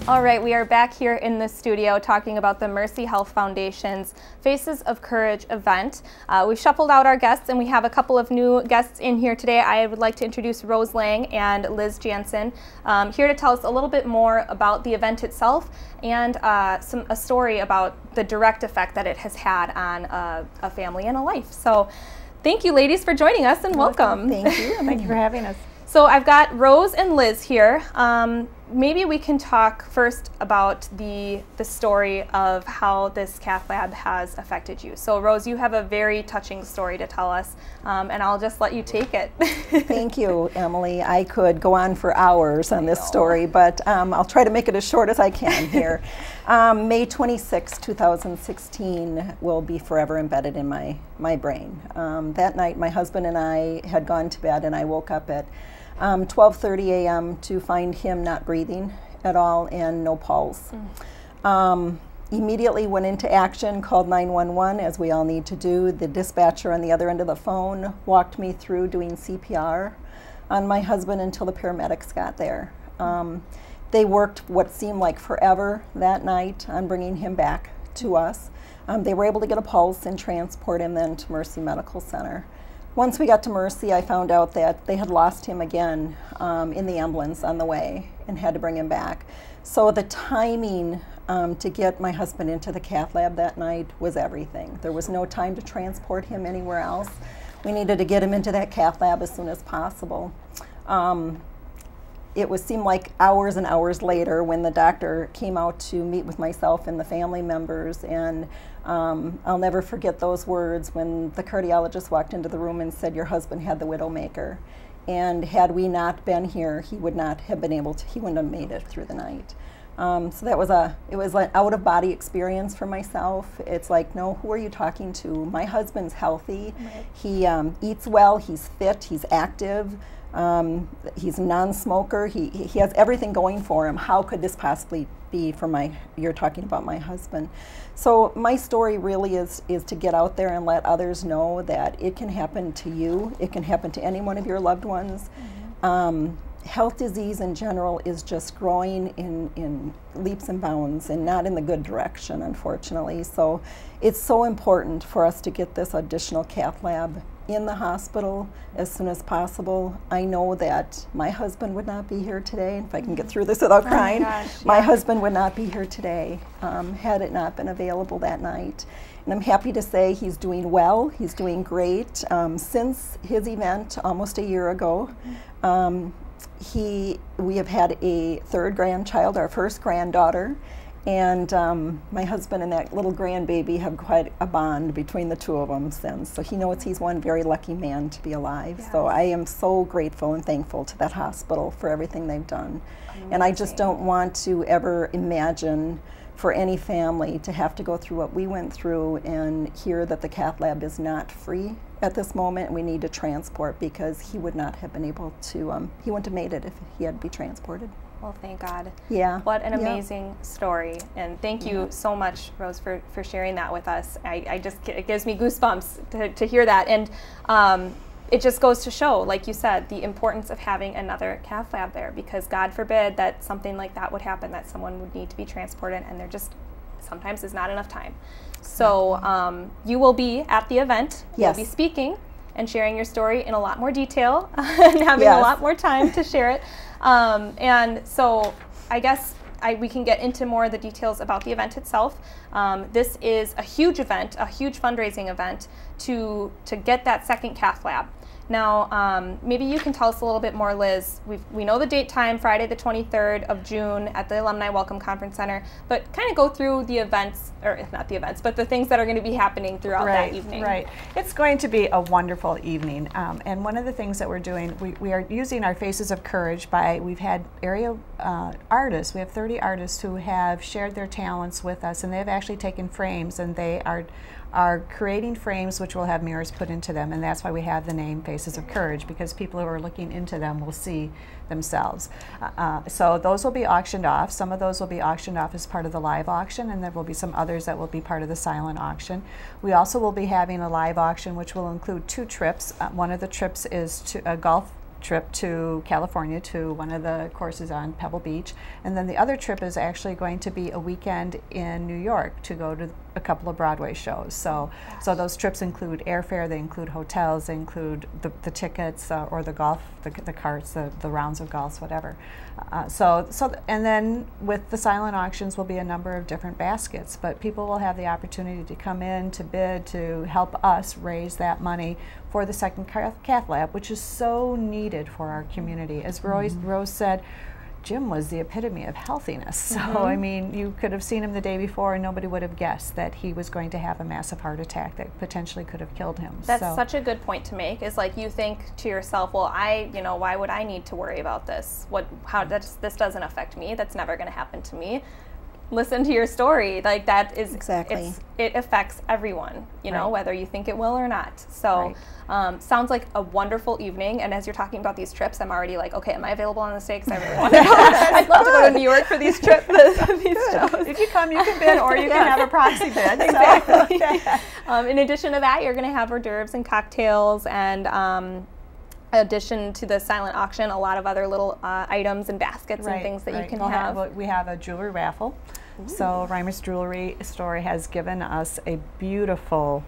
All right, we are back here in the studio talking about the Mercy Health Foundation's Faces of Courage event. We've shuffled out our guests and we have a couple of new guests in here today. I would like to introduce Rose Lang and Liz Jansen, here to tell us a little bit more about the event itself and a story about the direct effect that it has had on a family and a life. So thank you, ladies, for joining us, and welcome. Thank you. Thank you for having us. So I've got Rose and Liz here. Maybe we can talk first about the story of how this cath lab has affected you. So Rose, you have a very touching story to tell us, and I'll just let you take it. Thank you, Emily. I could go on for hours on this story, but I'll try to make it as short as I can here. May 26, 2016 will be forever embedded in my brain. That night my husband and I had gone to bed, and I woke up at 12:30 a.m. to find him not breathing at all and no pulse. Immediately went into action, called 911, as we all need to do. The dispatcher on the other end of the phone walked me through doing CPR on my husband until the paramedics got there. They worked what seemed like forever that night on bringing him back to us. They were able to get a pulse and transport him then to Mercy Medical Center. Once we got to Mercy, I found out that they had lost him again in the ambulance on the way and had to bring him back. So the timing to get my husband into the cath lab that night was everything. There was no time to transport him anywhere else. We needed to get him into that cath lab as soon as possible. It seemed like hours and hours later when the doctor came out to meet with myself and the family members, and I'll never forget those words when the cardiologist walked into the room and said, "Your husband had the widowmaker." And had we not been here, he would not have been able to, he wouldn't have made it through the night. So that was it was an out-of-body experience for myself. It's like, no, who are you talking to? My husband's healthy. Right. He eats well, he's fit, he's active. He's a non-smoker. He has everything going for him. How could this possibly be for you're talking about my husband. So my story really is to get out there and let others know that it can happen to you. It can happen to any one of your loved ones. Mm-hmm. Health disease in general is just growing in leaps and bounds, and not in the good direction, unfortunately. So it's so important for us to get this additional cath lab in the hospital as soon as possible. I know that my husband would not be here today, if I can get through this without crying. My husband would not be here today had it not been available that night. And I'm happy to say he's doing well, he's doing great. Since his event almost a year ago, we have had a third grandchild, our first granddaughter, and my husband and that little grandbaby have quite a bond between the two of them since. So he knows he's one very lucky man to be alive. Yes. So I am so grateful and thankful to that hospital for everything they've done. Amazing. And I just don't want to ever imagine for any family to have to go through what we went through and hear that the cath lab is not free at this moment. We need to transport, because he would not have been able to, he wouldn't have made it if he had to be transported. Well, thank God. Yeah. What an amazing story. And thank you so much, Rose, for sharing that with us. It gives me goosebumps to hear that. And it just goes to show, like you said, the importance of having another cath lab there, because God forbid that something like that would happen, that someone would need to be transported, and there just sometimes is not enough time. So you will be at the event. Yes. You'll be speaking and sharing your story in a lot more detail and having a lot more time to share it. And so I guess we can get into more of the details about the event itself. This is a huge event, a huge fundraising event to get that second cath lab. Now, maybe you can tell us a little bit more, Liz. We know the date time, Friday the 23rd of June at the Alumni Welcome Conference Center, but kind of go through the events, or not the events, but the things that are going to be happening throughout that evening. Right. It's going to be a wonderful evening. And one of the things that we're doing, we are using our Faces of Courage we've had area artists. We have 30 artists who have shared their talents with us, and they've actually taken frames, and they are creating frames which will have mirrors put into them, and that's why we have the name Faces of Courage, because people who are looking into them will see themselves. So those will be auctioned off. Some of those will be auctioned off as part of the live auction, and there will be some others that will be part of the silent auction. We also will be having a live auction which will include 2 trips. One of the trips is to a golf trip to California to one of the courses on Pebble Beach, and then the other trip is actually going to be a weekend in New York to go to a couple of Broadway shows. So those trips include airfare, they include hotels, they include the tickets or the golf, the carts, the rounds of golf, whatever. And then with the silent auctions will be a number of different baskets, but people will have the opportunity to come in, to bid, to help us raise that money for the second cath lab, which is so needed for our community. As Rose said, Jim was the epitome of healthiness. So, I mean, you could have seen him the day before and nobody would have guessed that he was going to have a massive heart attack that potentially could have killed him. That's such a good point to make, is like you think to yourself, well, why would I need to worry about this? This doesn't affect me. That's never going to happen to me. Listen to your story. Like, that is exactly. It affects everyone, you know, whether you think it will or not. So sounds like a wonderful evening. And as you're talking about these trips, I'm already like, okay, am I available on this day? Because I really want to go. I'd love to go to New York for these trips. These shows. If you come, you can bid, or you can have a proxy bid. Exactly. In addition to that, you're going to have hors d'oeuvres and cocktails, and addition to the silent auction, a lot of other little items and baskets and things that you can have. We have a jewelry raffle. Ooh. So Reimer's Jewelry Store has given us a beautiful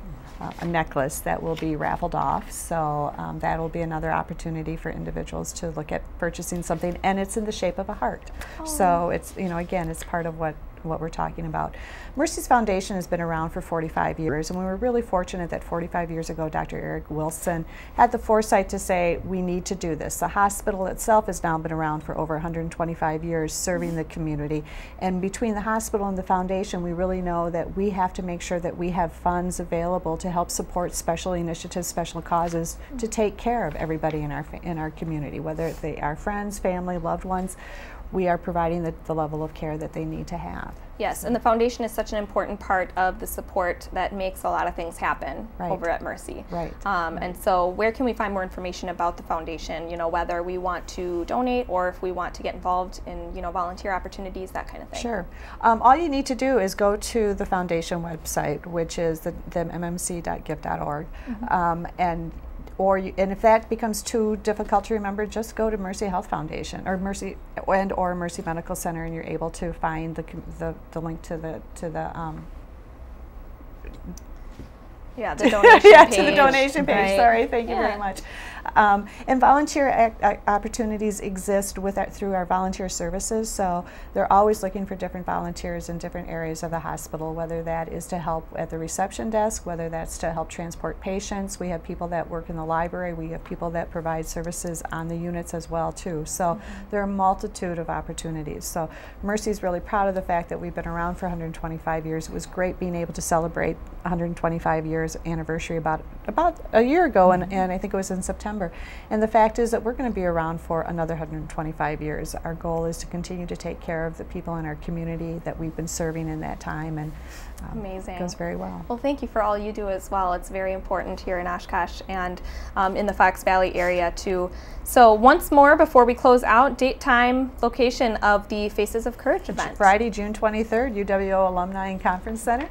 a necklace that will be raffled off. So that will be another opportunity for individuals to look at purchasing something, and it's in the shape of a heart. Oh. So it's, you know, again, it's part of what we're talking about. Mercy's Foundation has been around for 45 years, and we were really fortunate that 45 years ago Dr. Eric Wilson had the foresight to say, we need to do this. The hospital itself has now been around for over 125 years serving the community, and between the hospital and the foundation we really know that we have to make sure that we have funds available to help support special initiatives, special causes, to take care of everybody in our community, whether they are friends, family, loved ones. We are providing the level of care that they need to have. Yes, and the foundation is such an important part of the support that makes a lot of things happen over at Mercy. Right. And so where can we find more information about the foundation, you know, whether we want to donate or if we want to get involved in, you know, volunteer opportunities, that kind of thing? Sure. All you need to do is go to the foundation website, which is the mmc.gift.org, and if that becomes too difficult to remember, just go to Mercy Health Foundation or Mercy Medical Center, and you're able to find the link to the donation page. To the donation page. Right. Sorry, thank you very much. And volunteer opportunities exist through our volunteer services, so they're always looking for different volunteers in different areas of the hospital, whether that is to help at the reception desk, whether that's to help transport patients. We have people that work in the library. We have people that provide services on the units as well too. So there are a multitude of opportunities. So Mercy's really proud of the fact that we've been around for 125 years. It was great being able to celebrate 125 years anniversary about a year ago, and I think it was in September. And the fact is that we're going to be around for another 125 years. Our goal is to continue to take care of the people in our community that we've been serving in that time, and amazing. It goes very well. Well, thank you for all you do as well. It's very important here in Oshkosh and in the Fox Valley area too. So once more, before we close out, date, time, location of the Faces of Courage event. Friday, June 23rd, UWO Alumni and Conference Center.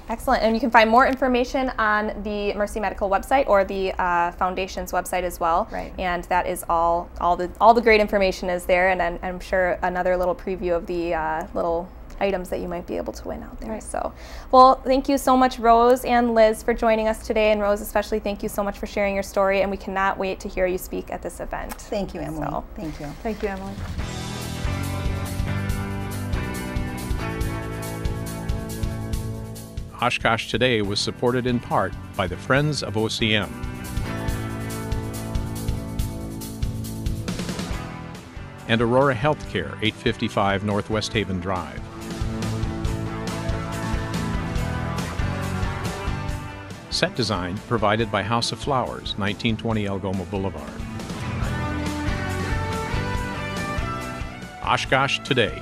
Excellent, and you can find more information on the Mercy Medical website or the Foundation's website as well. Right. And that is all the great information is there, and I'm sure another little preview of the little items that you might be able to win out there. Right. So, well, thank you so much, Rose and Liz, for joining us today, and Rose especially, thank you so much for sharing your story, and we cannot wait to hear you speak at this event. Thank you, Emily. So. Thank you. Thank you, Emily. Oshkosh Today was supported in part by the Friends of OCM. And Aurora Healthcare, 855 Northwest Haven Drive. Set design provided by House of Flowers, 1920 Algoma Boulevard. Oshkosh Today.